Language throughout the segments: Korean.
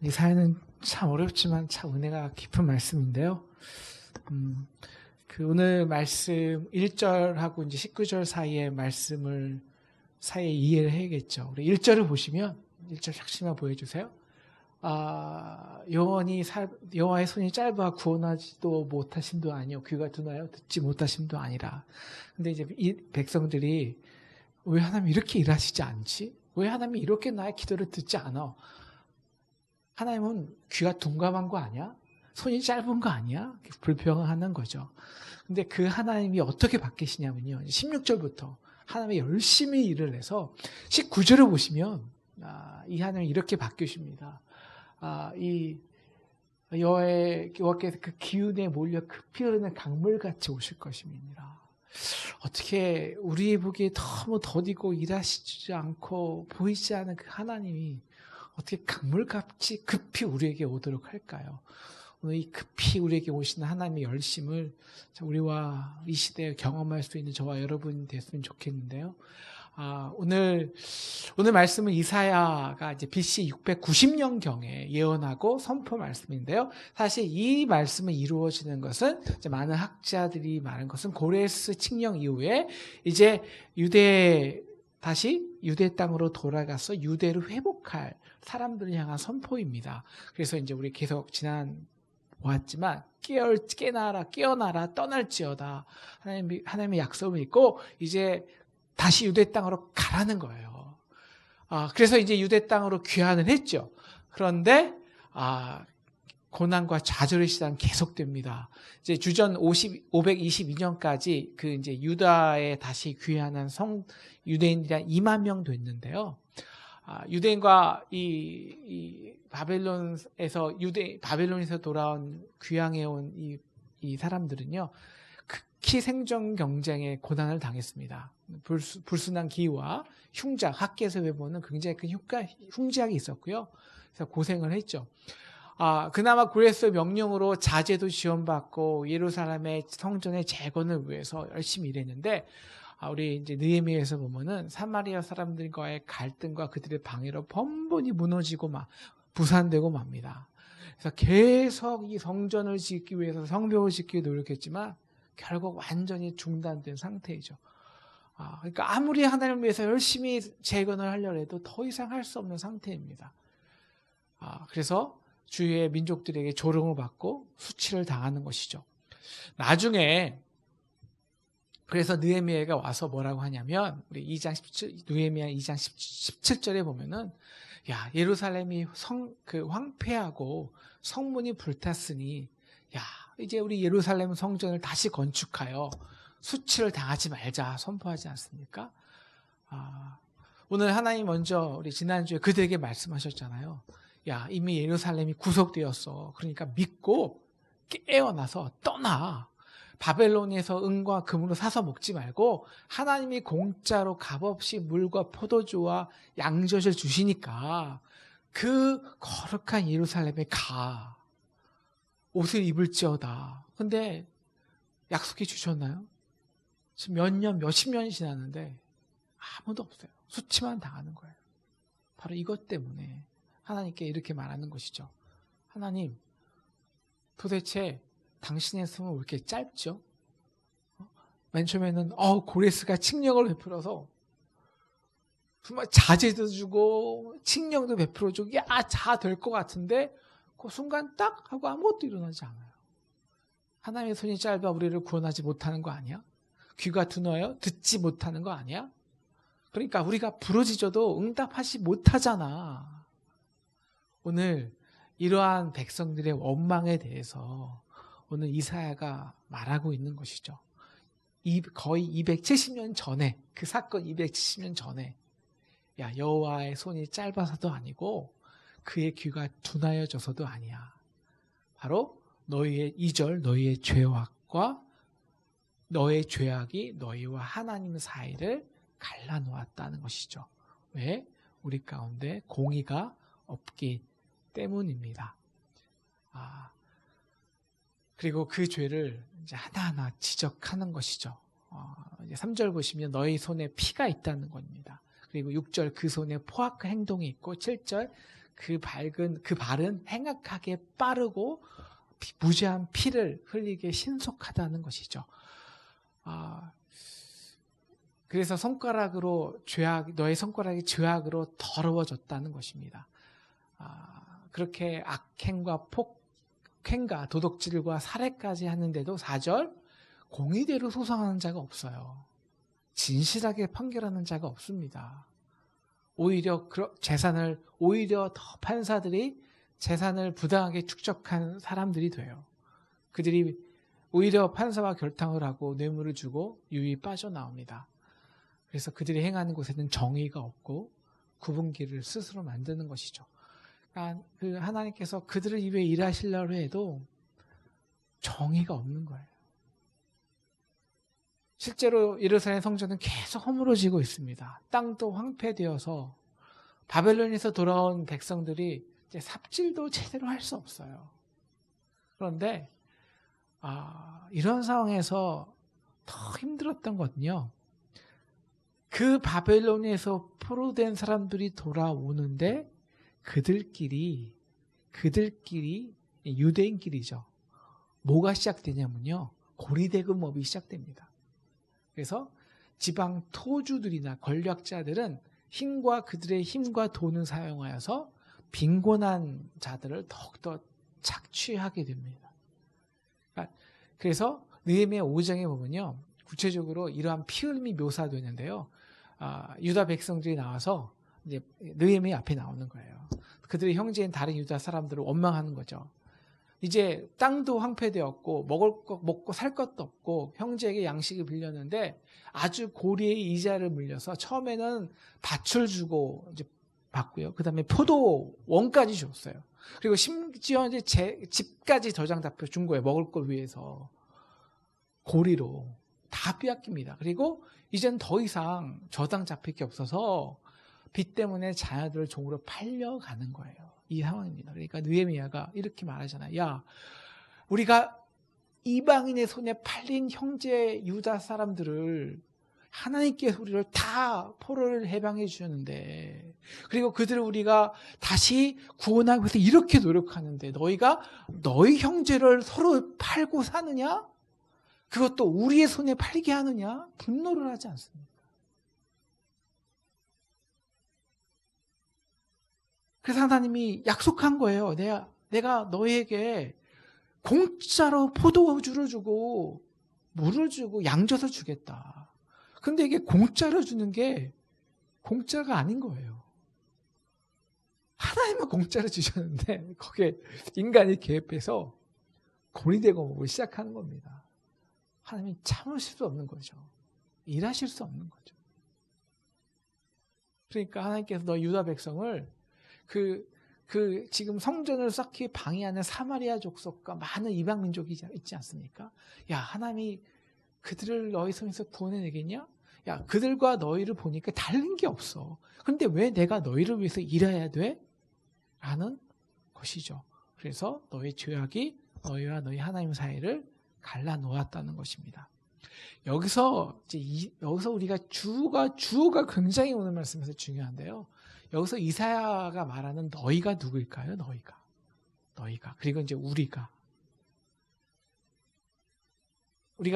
이 사연은 참 어렵지만 참 은혜가 깊은 말씀인데요. 오늘 말씀 1절하고 이제 19절 사이의 말씀을 사이에 이해를 해야겠죠. 우리 1절을 보시면 1절 작심만 보여주세요. 여호와의 손이 짧아 구원하지도 못하심도 아니요 귀가 두나요 듣지 못하심도 아니라. 근데 이제 이 백성들이 왜 하나님이 이렇게 일하시지 않지? 왜 하나님이 이렇게 나의 기도를 듣지 않아? 하나님은 귀가 둔감한 거 아니야? 손이 짧은 거 아니야? 불평하는 거죠. 근데 그 하나님이 어떻게 바뀌시냐면요. 16절부터 하나님이 열심히 일을 해서 19절을 보시면 이 하나님이 이렇게 바뀌십니다. 이 여호와께서 그 기운에 몰려 급히 흐르는 강물같이 오실 것입니다. 어떻게 우리의 보기에 너무 더디고 일하시지 않고 보이지 않은 그 하나님이 어떻게 강물같이 급히 우리에게 오도록 할까요? 오늘 이 급히 우리에게 오시는 하나님의 열심을 우리와 이 시대에 경험할 수 있는 저와 여러분이 됐으면 좋겠는데요. 오늘 말씀은 이사야가 이제 BC 690년경에 예언하고 선포 말씀인데요. 사실 이 말씀이 이루어지는 것은 이제 많은 학자들이 말한 것은 고레스 칙령 이후에 이제 다시 유대 땅으로 돌아가서 유대를 회복할 사람들을 향한 선포입니다. 그래서 이제 우리 계속 보았지만 깨어나라 떠날지어다 하나님의 약속을 믿고 이제 다시 유대 땅으로 가라는 거예요. 그래서 이제 유대 땅으로 귀환을 했죠. 그런데 고난과 좌절의 시간 계속됩니다. 이제 주전 522년까지 그 이제 유다에 다시 귀환한 유대인들이 한 2만 명 됐는데요. 유대인과 이 바벨론에서 돌아온 귀향해온 이 사람들은요, 극히 생존 경쟁에 고난을 당했습니다. 불순한 기후와 흉작, 학계에서 배우는 굉장히 큰 흉작이 있었고요. 그래서 고생을 했죠. 그나마 고레스 명령으로 자재도 지원받고 예루살렘의 성전의 재건을 위해서 열심히 일했는데, 우리 이제 느헤미야에서 보면은 사마리아 사람들과의 갈등과 그들의 방해로 번번이 무너지고 부산되고 맙니다. 그래서 계속 이 성전을 짓기 위해서 성벽을 짓기 노력했지만 결국 완전히 중단된 상태이죠. 그러니까 아무리 하나님을 위해서 열심히 재건을 하려고 해도 더 이상 할 수 없는 상태입니다. 그래서 주위의 민족들에게 조롱을 받고 수치를 당하는 것이죠. 나중에 그래서 느헤미야가 와서 뭐라고 하냐면 우리 느헤미야 2장 17절에 보면은 예루살렘이 황폐하고 성문이 불탔으니 이제 우리 예루살렘 성전을 다시 건축하여 수치를 당하지 말자 선포하지 않습니까? 오늘 하나님 먼저 우리 지난주에 그들에게 말씀하셨잖아요. 이미 예루살렘이 구속되었어. 그러니까 믿고 깨어나서 떠나. 바벨론에서 은과 금으로 사서 먹지 말고 하나님이 공짜로 값없이 물과 포도주와 양젖을 주시니까 그 거룩한 예루살렘에 가. 옷을 입을지어다. 근데 약속해 주셨나요? 지금 몇십 년이 지났는데 아무도 없어요. 수치만 당하는 거예요. 바로 이것 때문에 하나님께 이렇게 말하는 것이죠. 하나님, 도대체 당신의 숨은 왜 이렇게 짧죠? 맨 처음에는 고레스가 칙령을 베풀어서 정말 자제도 주고 칙령도 베풀어주고 다 될 것 같은데 그 순간 딱 하고 아무것도 일어나지 않아요. 하나님의 손이 짧아 우리를 구원하지 못하는 거 아니야? 귀가 두나요? 듣지 못하는 거 아니야? 그러니까 우리가 부르짖어도 응답하지 못하잖아. 오늘 이러한 백성들의 원망에 대해서 오늘 이사야가 말하고 있는 것이죠. 거의 270년 전에, 그 사건 270년 전에 여호와의 손이 짧아서도 아니고 그의 귀가 둔하여져서도 아니야. 바로 너희의 2절 너희의 죄악과 너의 죄악이 너희와 하나님 사이를 갈라놓았다는 것이죠. 왜? 우리 가운데 공의가 없기 때문입니다. 그리고 그 죄를 이제 하나하나 지적하는 것이죠. 이제 3절 보시면 너희 손에 피가 있다는 겁니다. 그리고 6절 그 손에 포악한 행동이 있고 7절 그 발은 행악하게 빠르고 무죄한 피를 흘리게 신속하다는 것이죠. 그래서 너의 손가락이 죄악으로 더러워졌다는 것입니다. 그렇게 악행과 폭행과 도둑질과 살해까지 하는데도 4절 공의대로 소송하는 자가 없어요. 진실하게 판결하는 자가 없습니다. 오히려 더 판사들이 재산을 부당하게 축적한 사람들이 돼요. 그들이 오히려 판사와 결탁을 하고 뇌물을 주고 유이 빠져나옵니다. 그래서 그들이 행하는 곳에는 정의가 없고 구분기를 스스로 만드는 것이죠. 그러니까 하나님께서 그들을 위해 일하시려고 해도 정의가 없는 거예요. 실제로 예루살렘 성전은 계속 허물어지고 있습니다. 땅도 황폐되어서 바벨론에서 돌아온 백성들이 이제 삽질도 제대로 할 수 없어요. 그런데 이런 상황에서 더 힘들었던 것은요. 그 바벨론에서 포로된 사람들이 돌아오는데 그들끼리 유대인끼리죠. 뭐가 시작되냐면요. 고리대금업이 시작됩니다. 그래서 지방 토주들이나 권력자들은 그들의 힘과 돈을 사용하여서 빈곤한 자들을 더욱더 착취하게 됩니다. 그래서 느헤미야 5장에 보면요. 구체적으로 이러한 피흘림이 묘사되는데요. 유다 백성들이 나와서 이제 느헤미야 앞에 나오는 거예요. 그들의 형제인 다른 유다 사람들을 원망하는 거죠. 이제 땅도 황폐되었고 먹고 살 것도 없고 형제에게 양식을 빌렸는데 아주 고리의 이자를 물려서 처음에는 밭을 주고 이제 받고요. 그다음에 포도 원까지 줬어요. 그리고 심지어 이제 집까지 저장 잡혀 준 거예요. 먹을 걸 위해서 고리로 다 빼앗깁니다. 그리고 이젠 더 이상 저당 잡힐 게 없어서 빚 때문에 자녀들을 종으로 팔려가는 거예요. 이 상황입니다. 그러니까 느헤미야가 이렇게 말하잖아요. 야, 우리가 이방인의 손에 팔린 형제 유다 사람들을 하나님께서 우리를 다 포로를 해방해 주셨는데, 그리고 그들을 우리가 다시 구원하기 위해서 이렇게 노력하는데 너희가 너희 형제를 서로 팔고 사느냐? 그것도 우리의 손에 팔게 하느냐? 분노를 하지 않습니다. 그래서 하나님이 약속한 거예요. 내가 너희에게 공짜로 포도주를 주고 물을 주고 양젖을 주겠다. 근데 이게 공짜로 주는 게 공짜가 아닌 거예요. 하나님은 공짜로 주셨는데 거기에 인간이 개입해서 고리대고 먹을 시작하는 겁니다. 하나님이 참으실 수 없는 거죠. 일하실 수 없는 거죠. 그러니까 하나님께서 너 유다 백성을 지금 성전을 쌓기 방해하는 사마리아 족속과 많은 이방 민족이 있지 않습니까? 야, 하나님이 그들을 너희 손에서 구원해내겠냐? 야, 그들과 너희를 보니까 다른 게 없어. 그런데 왜 내가 너희를 위해서 일해야 돼? 라는 것이죠. 그래서 너희 죄악이 너희와 너희 하나님 사이를 갈라놓았다는 것입니다. 여기서 우리가 주어가 굉장히 오늘 말씀에서 중요한데요. 여기서 이사야가 말하는 너희가 누구일까요? 너희가. 그리고 이제 우리가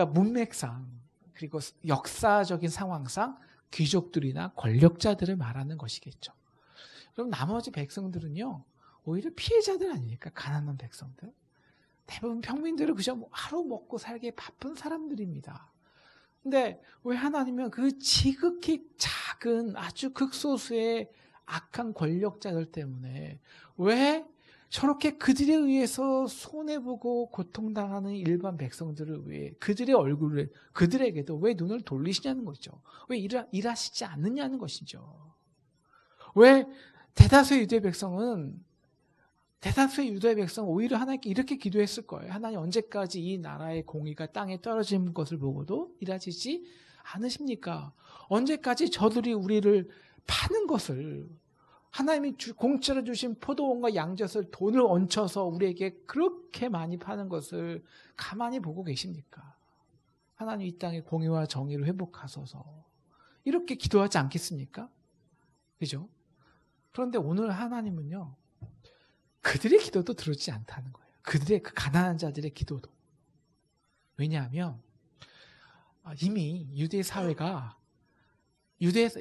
문맥상 그리고 역사적인 상황상 귀족들이나 권력자들을 말하는 것이겠죠. 그럼 나머지 백성들은요. 오히려 피해자들 아닙니까? 가난한 백성들. 대부분 평민들은 그저 하루 먹고 살기에 바쁜 사람들입니다. 근데 왜 하나님은 그 지극히 작은 아주 극소수의 악한 권력자들 때문에 왜 저렇게 그들에 의해서 손해보고 고통당하는 일반 백성들을 위해 그들의 얼굴을 그들에게도 왜 눈을 돌리시냐는 거죠. 왜 일하시지 않느냐는 것이죠. 왜 대다수의 유대 백성은 오히려 하나님께 이렇게 기도했을 거예요. 하나님 언제까지 이 나라의 공의가 땅에 떨어지는 것을 보고도 일하시지 않으십니까? 언제까지 저들이 우리를 파는 것을 하나님이 공짜로 주신 포도원과 양젖을 돈을 얹혀서 우리에게 그렇게 많이 파는 것을 가만히 보고 계십니까? 하나님 이 땅의 공의와 정의를 회복하소서. 이렇게 기도하지 않겠습니까? 그죠? 그런데 오늘 하나님은요, 그들의 기도도 들어주지 않다는 거예요. 그들의 그 가난한 자들의 기도도. 왜냐하면 이미 유대 사회가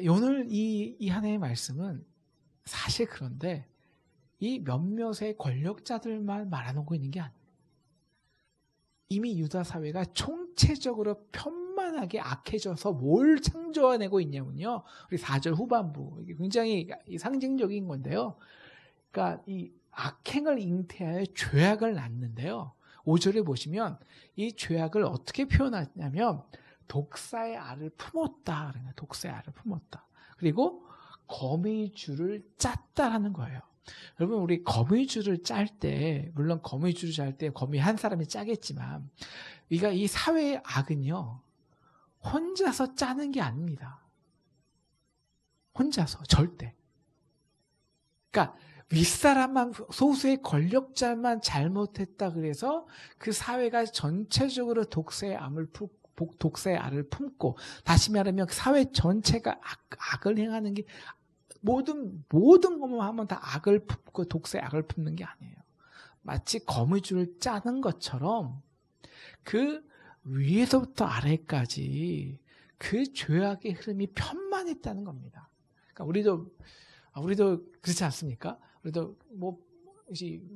오늘 이 하나의 말씀은 사실 그런데 이 몇몇의 권력자들만 말하고 있는 게 아니에요. 이미 유다 사회가 총체적으로 편만하게 악해져서 뭘 창조해내고 있냐면요. 우리 4절 후반부. 이게 굉장히 상징적인 건데요. 그러니까 이 악행을 잉태하여 죄악을 낳는데요. 5절에 보시면 이 죄악을 어떻게 표현하냐면 독사의 알을 품었다. 독사의 알을 품었다. 그리고 거미줄을 짰다라는 거예요. 여러분, 우리 거미줄을 짤 때, 물론 거미줄을 짤 때 거미 한 사람이 짜겠지만, 우리가 이 사회의 악은요, 혼자서 짜는 게 아닙니다. 혼자서, 절대. 그러니까, 윗사람만, 소수의 권력자만 잘못했다 그래서 그 사회가 전체적으로 독사의 알을 품고, 다시 말하면 사회 전체가 악을 행하는 게 모든 것만 하면 다 악을 품고 독사의 악을 품는 게 아니에요. 마치 거미줄을 짜는 것처럼 그 위에서부터 아래까지 그 죄악의 흐름이 편만했다는 겁니다. 그러니까 우리도 그렇지 않습니까? 우리도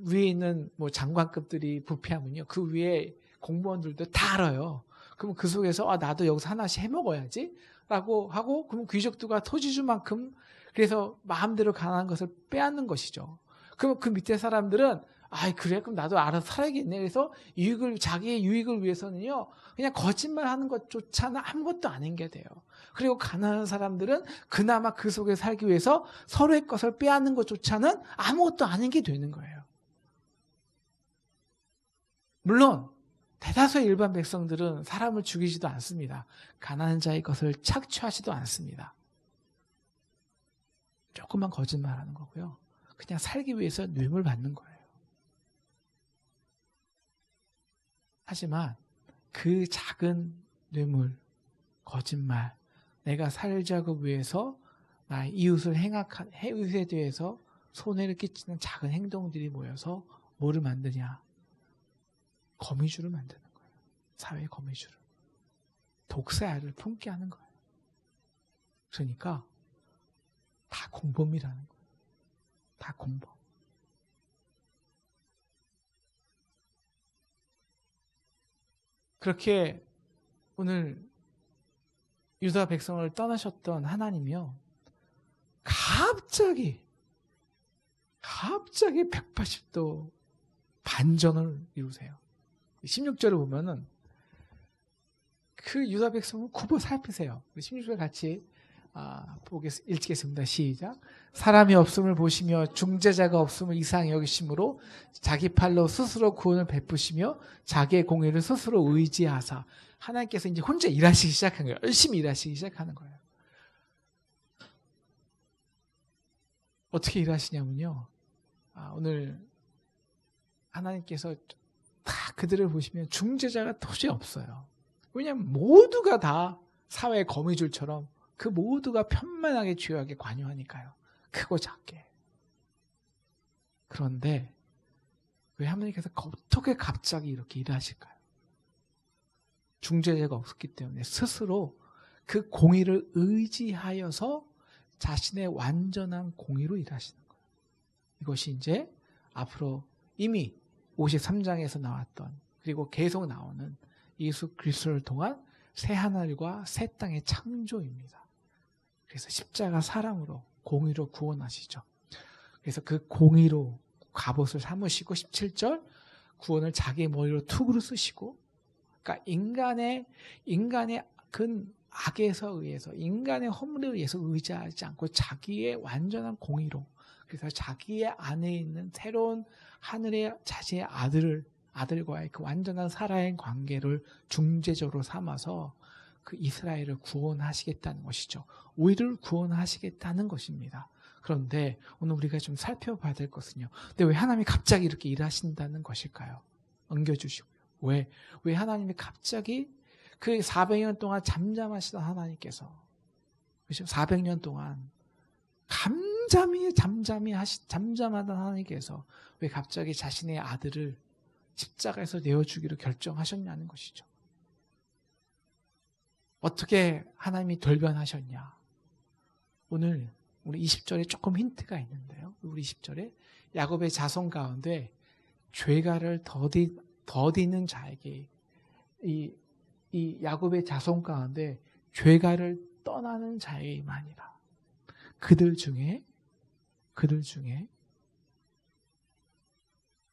위에 있는 장관급들이 부패하면요, 그 위에 공무원들도 다 알아요. 그럼 그 속에서 나도 여기서 하나씩 해먹어야지 라고 하고, 그럼 귀족들과 토지주만큼 그래서 마음대로 가난한 것을 빼앗는 것이죠. 그럼 그 밑에 사람들은 그래, 그럼 나도 알아서 살아야겠네. 그래서 자기의 유익을 위해서는요, 그냥 거짓말하는 것조차는 아무것도 아닌 게 돼요. 그리고 가난한 사람들은 그나마 그 속에 살기 위해서 서로의 것을 빼앗는 것조차는 아무것도 아닌 게 되는 거예요. 물론 대다수의 일반 백성들은 사람을 죽이지도 않습니다. 가난한 자의 것을 착취하지도 않습니다. 조금만 거짓말하는 거고요. 그냥 살기 위해서 뇌물 받는 거예요. 하지만 그 작은 뇌물, 거짓말, 내가 살자고 위해서 나의 이웃에 대해서 손해를 끼치는 작은 행동들이 모여서 뭐를 만드냐? 거미줄을 만드는 거예요. 사회의 거미줄을. 독사의 알을 품게 하는 거예요. 그러니까 다 공범이라는 거예요. 다 공범. 그렇게 오늘 유다 백성을 떠나셨던 하나님이요, 갑자기 180도 반전을 이루세요. 16절을 보면은 그 유다 백성을 굽어 살피세요. 16절 같이 읽겠습니다. 시작. 사람이 없음을 보시며 중재자가 없음을 이상히 여기심으로 자기 팔로 스스로 구원을 베푸시며 자기의 공의를 스스로 의지하사, 하나님께서 이제 혼자 일하시기 시작한 거예요. 열심히 일하시기 시작하는 거예요. 어떻게 일하시냐면요, 오늘 하나님께서 다 그들을 보시면 중재자가 도저히 없어요. 왜냐하면 모두가 다 사회의 거미줄처럼 그 모두가 편만하게 죄악에 관여하니까요. 크고 작게. 그런데 왜 하나님께서 어떻게 갑자기 이렇게 일하실까요? 중재자가 없었기 때문에 스스로 그 공의를 의지하여서 자신의 완전한 공의로 일하시는 거예요. 이것이 이제 앞으로 이미 53장에서 나왔던, 그리고 계속 나오는 예수 그리스도를 통한 새 하늘과 새 땅의 창조입니다. 그래서 십자가 사랑으로 공의로 구원하시죠. 그래서 그 공의로 갑옷을 삼으시고 17절 구원을 자기의 머리로 투구로 쓰시고, 그러니까 인간의 그 악에서 의해서, 인간의 허물에 의해서 의지하지 않고 자기의 완전한 공의로, 그래서 자기의 안에 있는 새로운 하늘의 자신의 아들과의 그 완전한 살아의 관계를 중재자로 삼아서 그 이스라엘을 구원하시겠다는 것이죠. 우리를 구원하시겠다는 것입니다. 그런데 오늘 우리가 좀 살펴봐야 될 것은요, 근데 왜 하나님이 갑자기 이렇게 일하신다는 것일까요? 엉겨주시고요. 왜 하나님이 갑자기 그 400년 동안 잠잠하시던 하나님께서, 그렇죠? 400년 동안 잠잠하던 하나님께서 왜 갑자기 자신의 아들을 십자가에서 내어주기로 결정하셨냐는 것이죠. 어떻게 하나님이 돌변하셨냐? 오늘 우리 20절에 조금 힌트가 있는데요. 우리 20절에 야곱의 자손 가운데 죄가를 더디는 자에게 이 야곱의 자손 가운데 죄가를 떠나는 자에게만이라. 그들 중에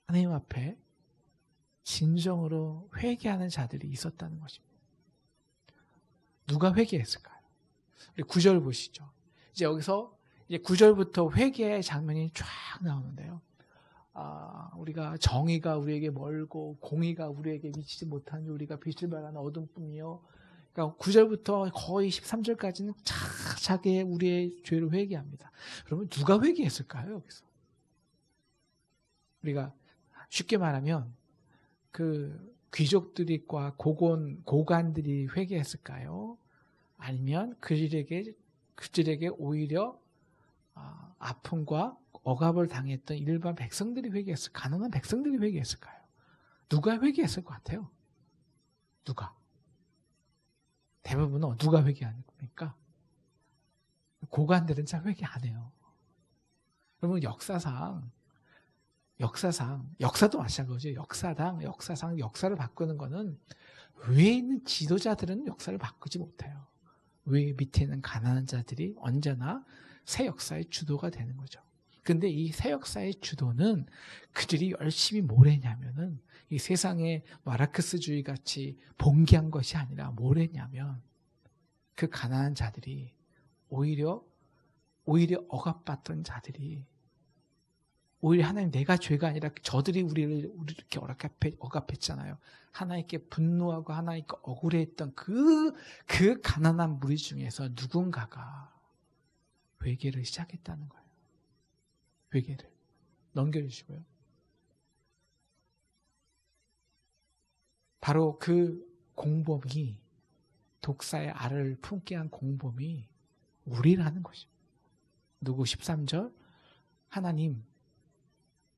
하나님 앞에 진정으로 회개하는 자들이 있었다는 것입니다. 누가 회개했을까요? 우리 9절 보시죠. 이제 여기서 이제 9절부터 회개의 장면이 쫙 나오는데요. 우리가 정의가 우리에게 멀고 공의가 우리에게 미치지 못한 우리가 빛을 발하는 어둠뿐이요. 그러니까 9절부터 거의 13절까지는 차차게 우리의 죄를 회개합니다. 그러면 누가 회개했을까요? 여기서 우리가 쉽게 말하면 그 귀족들과 고관들이 회개했을까요? 아니면 그들에게 오히려 아픔과 억압을 당했던 일반 백성들이 회개했을까요? 가난한 백성들이 회개했을까요? 누가 회개했을 것 같아요? 누가? 대부분은 누가 회개하는 겁니까? 고관들은 잘 회개 안 해요. 그러면 역사도 마찬가지죠. 역사를 바꾸는 거는 위에 있는 지도자들은 역사를 바꾸지 못해요. 위에 밑에 있는 가난한 자들이 언제나 새 역사의 주도가 되는 거죠. 근데 이 새 역사의 주도는 그들이 열심히 뭘 했냐면은 이 세상의 마르크스주의 같이 봉기한 것이 아니라 뭘 했냐면 그 가난한 자들이 오히려 억압받던 자들이 오히려 하나님 내가 죄가 아니라 저들이 우리를 이렇게 억압했잖아요. 하나님께 분노하고 하나님께 억울해했던 그 가난한 무리 중에서 누군가가 회개를 시작했다는 거예요. 회개를 넘겨주시고요. 바로 그 공범이 독사의 알을 품게 한 공범이 우리라는 것입니다. 누구 13절 하나님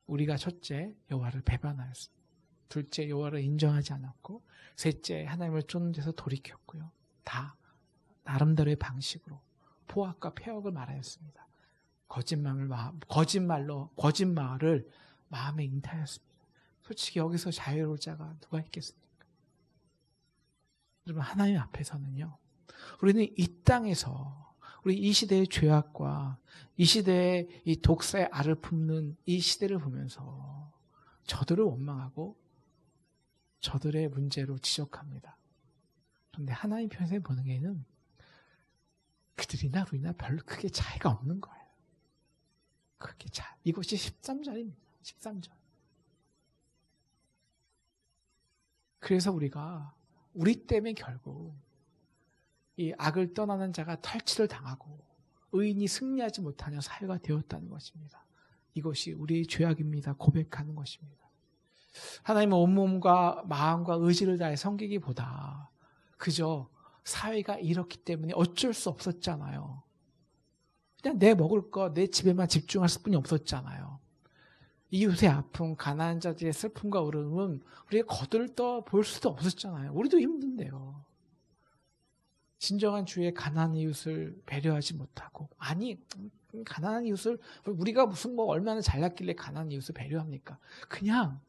우리가 첫째 여호와를 배반하였습니다. 둘째 여호와를 인정하지 않았고 셋째 하나님을 쫓는 데서 돌이켰고요. 다 나름대로의 방식으로 포악과 폐역을 말하였습니다. 거짓말을 마음에 잉타하였습니다. 솔직히 여기서 자유로울 자가 누가 있겠습니까? 여러분 하나님 앞에서는요. 우리는 이 땅에서 우리 이 시대의 죄악과 이 시대의 이 독사의 알을 품는 이 시대를 보면서 저들을 원망하고 저들의 문제로 지적합니다. 그런데 하나님 편에서 보는 게는 그들이나 우리나 별로 크게 차이가 없는 거예요. 이것이 13절입니다. 13절. 그래서 우리 때문에 결국 이 악을 떠나는 자가 탈취를 당하고 의인이 승리하지 못하는 사회가 되었다는 것입니다. 이것이 우리의 죄악입니다. 고백하는 것입니다. 하나님은 온몸과 마음과 의지를 다해 섬기기보다 그저 사회가 이렇기 때문에 어쩔 수 없었잖아요. 그냥 내 먹을 거, 내 집에만 집중할 수뿐이 없었잖아요. 이웃의 아픔, 가난한 자들의 슬픔과 어려움은 우리가 거들떠 볼 수도 없었잖아요. 우리도 힘든데요. 진정한 주의 가난한 이웃을 배려하지 못하고 가난한 이웃을 우리가 무슨 얼마나 잘났길래 가난한 이웃을 배려합니까? 그냥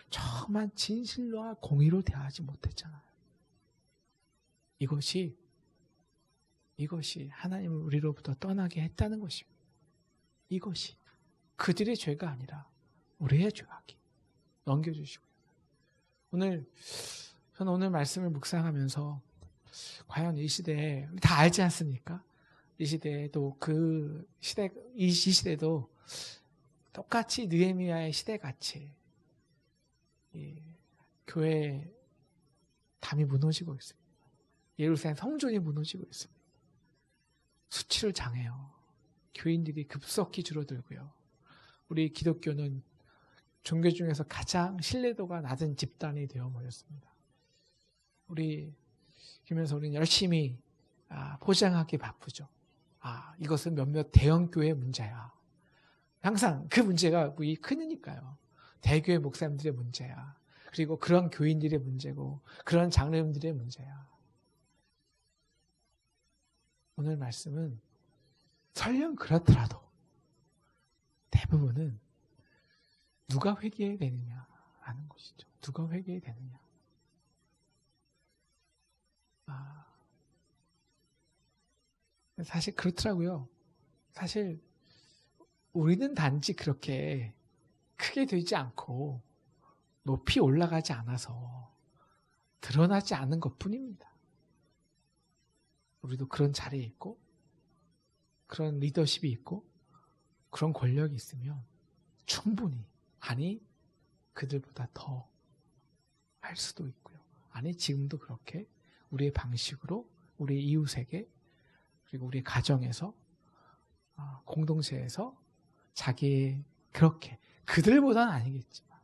정말 진실로와 공의로 대하지 못했잖아요. 이것이 하나님을 우리로부터 떠나게 했다는 것입니다. 이것이 그들의 죄가 아니라 우리의 죄악이. 넘겨주시고요. 저는 오늘 말씀을 묵상하면서 과연 이 시대에 다 알지 않습니까? 이 시대에도 이 시대도 똑같이 느헤미야의 시대같이 교회의 담이 무너지고 있습니다. 예루살렘 성전이 무너지고 있습니다. 수치를 당해요. 교인들이 급속히 줄어들고요. 우리 기독교는 종교 중에서 가장 신뢰도가 낮은 집단이 되어버렸습니다. 우리 그러면서 우리는 열심히 포장하기 바쁘죠. 이것은 몇몇 대형교회 문제야. 항상 그 문제가 크니까요. 대교회 목사님들의 문제야. 그리고 그런 교인들의 문제고 그런 장로님들의 문제야. 오늘 말씀은 설령 그렇더라도 대부분은 누가 회개해야 되느냐라는 것이죠. 누가 회개해야 되느냐. 사실 그렇더라고요. 사실 우리는 단지 그렇게 크게 되지 않고 높이 올라가지 않아서 드러나지 않은 것뿐입니다. 우리도 그런 자리에 있고 그런 리더십이 있고 그런 권력이 있으면 충분히 그들보다 더 할 수도 있고요. 지금도 그렇게 우리의 방식으로 우리 이웃에게 그리고 우리 가정에서 공동체에서 자기의 그렇게 그들보다는 아니겠지만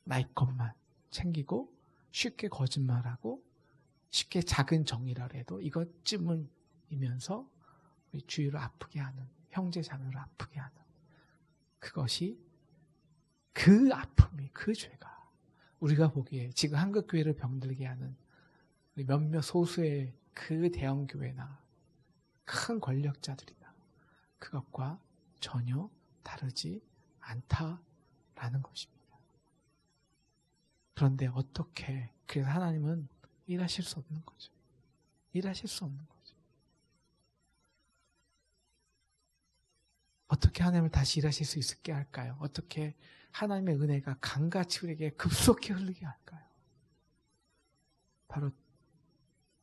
나의 것만 챙기고 쉽게 거짓말하고 쉽게 작은 정의라 해도 이것쯤이면서 우리 주위를 아프게 하는 형제 자매를 아프게 하는 그것이 그 아픔이 그 죄가 우리가 보기에 지금 한국교회를 병들게 하는 몇몇 소수의 그 대형교회나 큰 권력자들이나 그것과 전혀 다르지 않다라는 것입니다. 그런데 그래서 하나님은 일하실 수 없는 거죠. 일하실 수 없는 거죠. 어떻게 하나님을 다시 일하실 수 있게 할까요? 어떻게 하나님의 은혜가 강같이 우리에게 급속히 흐르게 할까요? 바로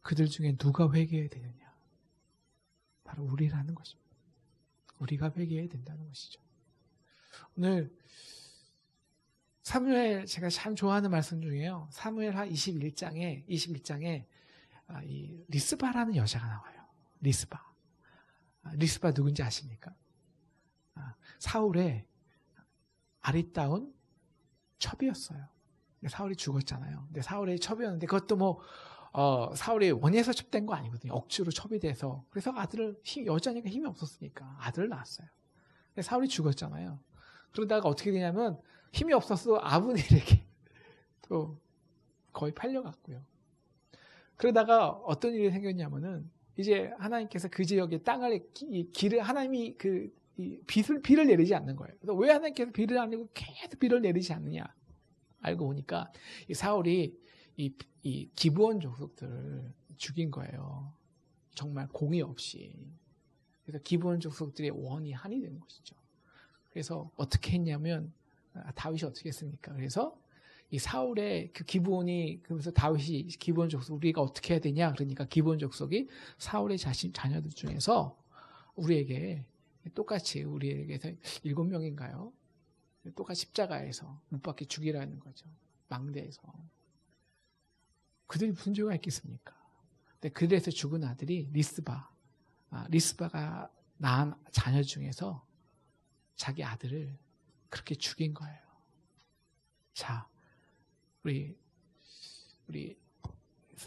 그들 중에 누가 회개해야 되느냐? 바로 우리라는 것입니다. 우리가 회개해야 된다는 것이죠. 오늘 사무엘 제가 참 좋아하는 말씀 중에요. 사무엘하 21장에 이 리스바라는 여자가 나와요. 리스바 누군지 아십니까? 사울의 아리따운 첩이었어요. 사울이 죽었잖아요. 근데 사울의 첩이었는데 그것도 사울이 원해서 첩된 거 아니거든요. 억지로 첩이 돼서. 그래서 여자니까 힘이 없었으니까 아들을 낳았어요. 근데 사울이 죽었잖아요. 그러다가 어떻게 되냐면 힘이 없어서 아브넬에게 또 거의 팔려갔고요. 그러다가 어떤 일이 생겼냐면은 이제 하나님께서 그 지역의 땅을 하나님이 비를 내리지 않는 거예요. 그래서 왜 하나님께서 비를 안 내리고 계속 비를 내리지 않느냐? 알고 보니까 이 사울이 이 기브온 족속들을 죽인 거예요. 정말 공의 없이. 그래서 기브온 족속들의 원이 한이 된 것이죠. 그래서 어떻게 했냐면 다윗이 어떻게 했습니까? 그래서 이 사울의 그 기브온이 그래서 다윗이 기브온 족속 우리가 어떻게 해야 되냐? 그러니까 기브온 족속이 사울의 자녀들 중에서 우리에게 똑같이 우리에게서 7명인가요? 똑같이 십자가에서 못 박혀 죽이라는 거죠. 망대에서. 그들이 무슨 죄가 있겠습니까? 근데 그들에서 죽은 아들이 리스바가 낳은 자녀 중에서 자기 아들을 그렇게 죽인 거예요. 자, 우리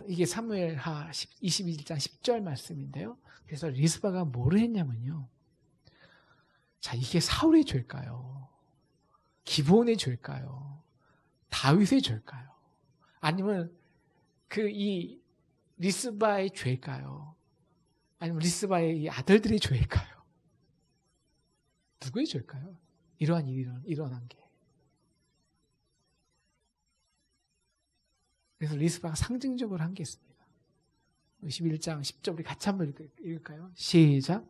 이게 사무엘하 21장 10절 말씀인데요. 그래서 리스바가 뭐를 했냐면요. 자, 이게 사울의 죄일까요? 기브온의 죄일까요? 다윗의 죄일까요? 아니면 이 리스바의 죄일까요? 아니면 리스바의 이 아들들의 죄일까요? 누구의 죄일까요? 이러한 일이 일어난 게. 그래서 리스바가 상징적으로 한 게 있습니다. 21장 10절 우리 같이 한번 읽을까요? 시작.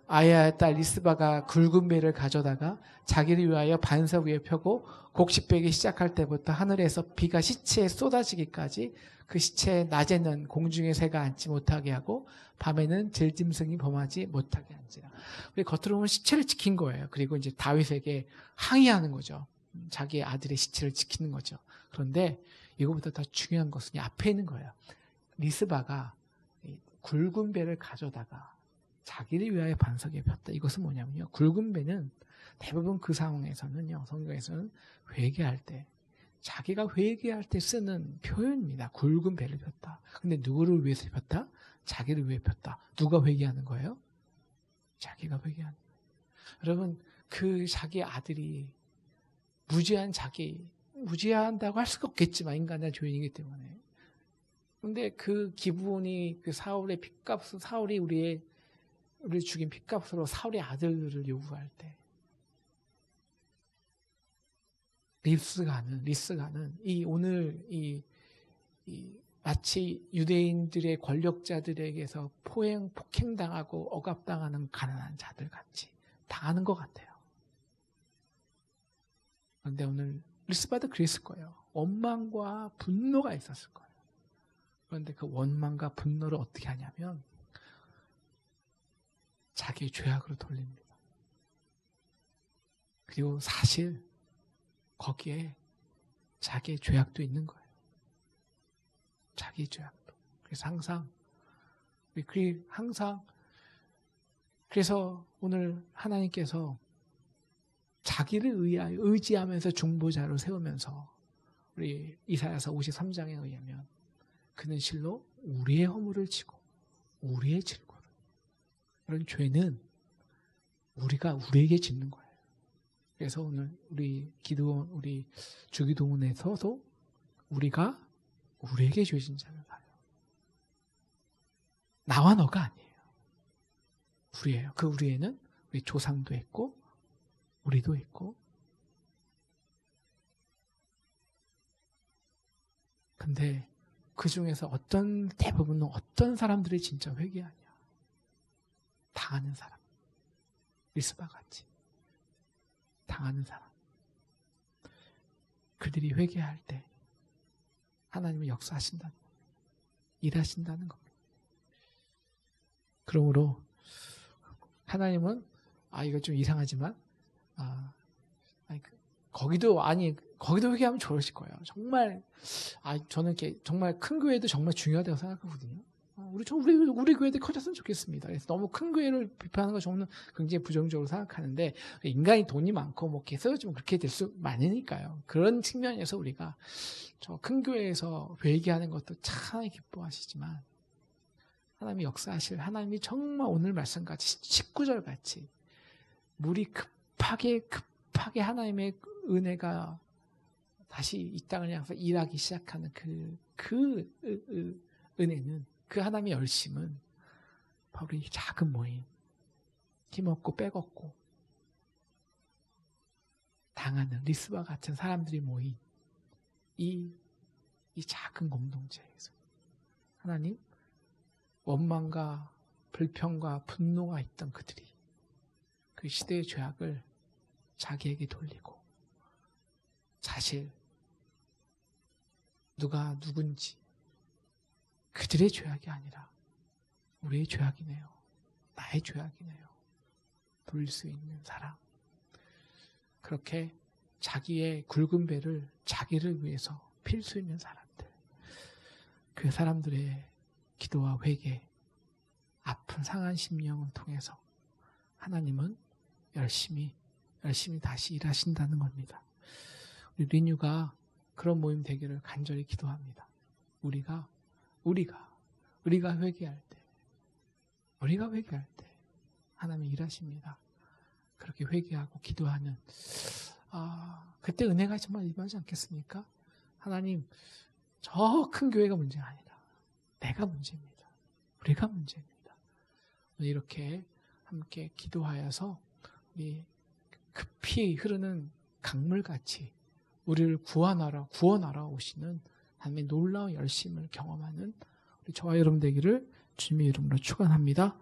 아야의 딸 리스바가 굵은 배를 가져다가 자기를 위하여 반석 위에 펴고 곡식 빼기 시작할 때부터 하늘에서 비가 시체에 쏟아지기까지 그 시체에 낮에는 공중의 새가 앉지 못하게 하고 밤에는 들짐승이 범하지 못하게 한지라. 우리 겉으로 보면 시체를 지킨 거예요. 그리고 이제 다윗에게 항의하는 거죠. 자기의 아들의 시체를 지키는 거죠. 그런데 이거보다 더 중요한 것은 이 앞에 있는 거예요. 리스바가 굵은 배를 가져다가 자기를 위하여 반석에 폈다. 이것은 뭐냐면요. 굵은 배는 대부분 그 상황에서는요. 성경에서는 회개할 때 자기가 회개할 때 쓰는 표현입니다. 굵은 배를 폈다. 근데 누구를 위해서 폈다? 자기를 위해 폈다. 누가 회개하는 거예요? 자기가 회개하는 거예요. 여러분, 그 자기 아들이 무지한다고 할 수가 없겠지만 인간의 죄인이기 때문에. 근데 그 기분이 그 사울의 핏값, 사울이 우리를 죽인 핏값으로 사울의 아들들을 요구할 때 리스가는 이 오늘 이 마치 유대인들의 권력자들에게서 폭행당하고 억압당하는 가난한 자들 같이 당하는 것 같아요. 그런데 오늘 리스바도 그랬을 거예요. 원망과 분노가 있었을 거예요. 그런데 그 원망과 분노를 어떻게 하냐면 자기의 죄악으로 돌립니다. 그리고 사실 거기에 자기의 죄악도 있는 거예요. 자기의 죄악도. 그래서 그래서 오늘 하나님께서 자기를 의지하면서 중보자로 세우면서 우리 이사야서 53장에 의하면 그는 실로 우리의 허물을 지고 우리의 질고를, 그런 죄는 우리가 우리에게 짓는 거예요. 그래서 오늘 우리 주기도문에서도 우리가 우리에게 죄진 자를 사요. 나와 너가 아니에요. 우리예요. 그 우리에는 우리 조상도 있고 우리도 있고. 근데 그 중에서 대부분은 어떤 사람들이 진짜 회개하냐? 당하는 사람. 리스바 같이 당하는 사람. 그들이 회개할 때 하나님은 역사하신다는 겁니다. 일하신다는 겁니다. 그러므로 하나님은 이거 좀 이상하지만 거기도 회개하면 좋으실 거예요. 정말 저는 이렇게 정말 큰 교회도 정말 중요하다고 생각하거든요. 우리 교회도 커졌으면 좋겠습니다. 그래서 너무 큰 교회를 비판하는 거 저는 굉장히 부정적으로 생각하는데, 인간이 돈이 많고 뭐 계속 좀 그렇게 될 수 많으니까요. 그런 측면에서 우리가 저 큰 교회에서 회개하는 것도 참 기뻐하시지만, 하나님이 역사하실, 하나님이 정말 오늘 말씀같이 19절 같이 물이 급하게 하나님의 은혜가 다시 이 땅을 향해서 일하기 시작하는 그 은혜는, 그 하나님의 열심은 바로 이 작은 모임, 힘없고 빼먹고 당하는 리스와 같은 사람들이 모인 이 작은 공동체에서 하나님, 원망과 불평과 분노가 있던 그들이 그 시대의 죄악을 자기에게 돌리고, 사실 누가 누군지 그들의 죄악이 아니라 우리의 죄악이네요, 나의 죄악이네요, 돌릴 수 있는 사람, 그렇게 자기의 굵은 배를 자기를 위해서 필 수 있는 사람들, 그 사람들의 기도와 회개, 아픈 상한 심령을 통해서 하나님은 열심히 다시 일하신다는 겁니다. 우리 리뉴가 그런 모임 되기를 간절히 기도합니다. 우리가 회개할 때 하나님이 일하십니다. 그렇게 회개하고 기도하는 그때 은혜가 정말 임하지 않겠습니까? 하나님, 저 큰 교회가 문제가 아니라 내가 문제입니다. 우리가 문제입니다. 이렇게 함께 기도하여서 우리 급히 흐르는 강물같이 우리를 구원하러 오시는 하나님의 놀라운 열심을 경험하는 우리 저와 여러분 되기를 주님의 이름으로 축원합니다.